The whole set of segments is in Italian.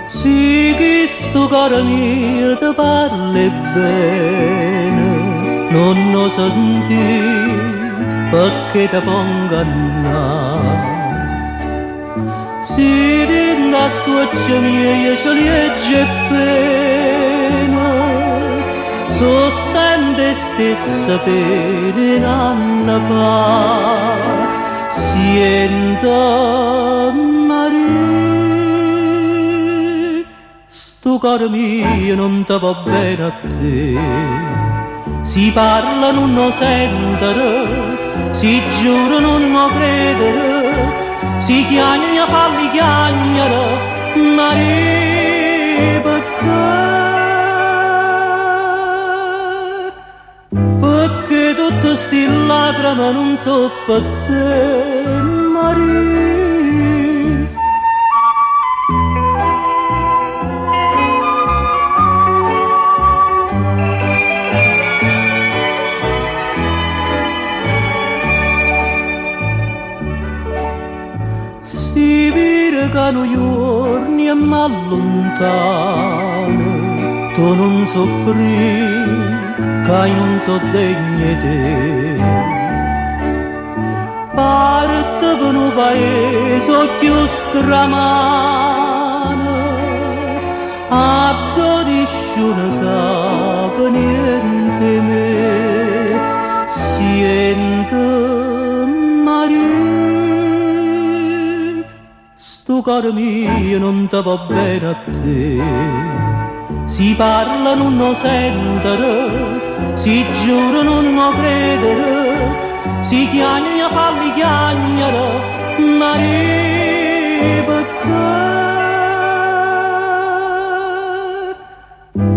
Sì, che sto caro mio ti parli bene, non lo senti perché ti pongo a annà. Si rinda stuoccia mia io ce li legge pena, so sempre stessa pena in anno fa, sienta Maria, sto caro mio non ti va bene a te, si parla non lo sentere, si giura non lo credere, si chiagna falli chiagnere, Maria, perché tutte sti lacrime non so per te, Maria. Si vede che noi giorni e m'allontano, tu non soffri, che io non so degno di te. Parte per un paese più stramano, a nessuno sa per niente me, siente Maria. Sto caro mio non ti va bene a te, si parla non lo sentere, si giura non lo credere, si chiagna falli chiagnere, Maria,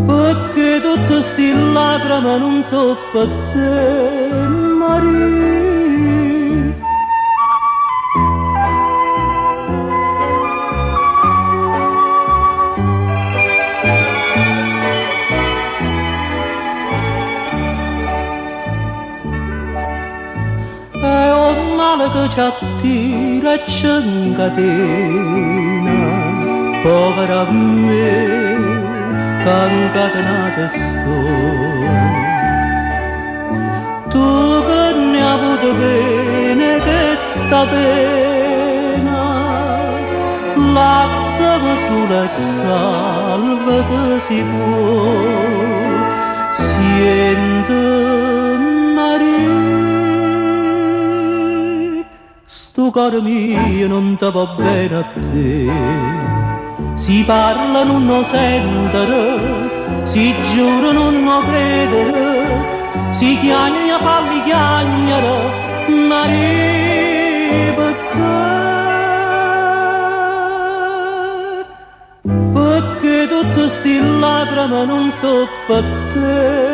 perché tutte sti lacrime non so per te, Maria. È un male che ci attira e ci incatena, povera me, che incatenata sto. Tu che ne hai avuto bene che sta pena, lasciami sola e salvati si può, siente Maria. Sto caro mio non ti va bene a te, si parla non lo sentere, si giura non lo credere, si chiagna falli chiagnere, Maria, perché tutte sti lacrime non so per te.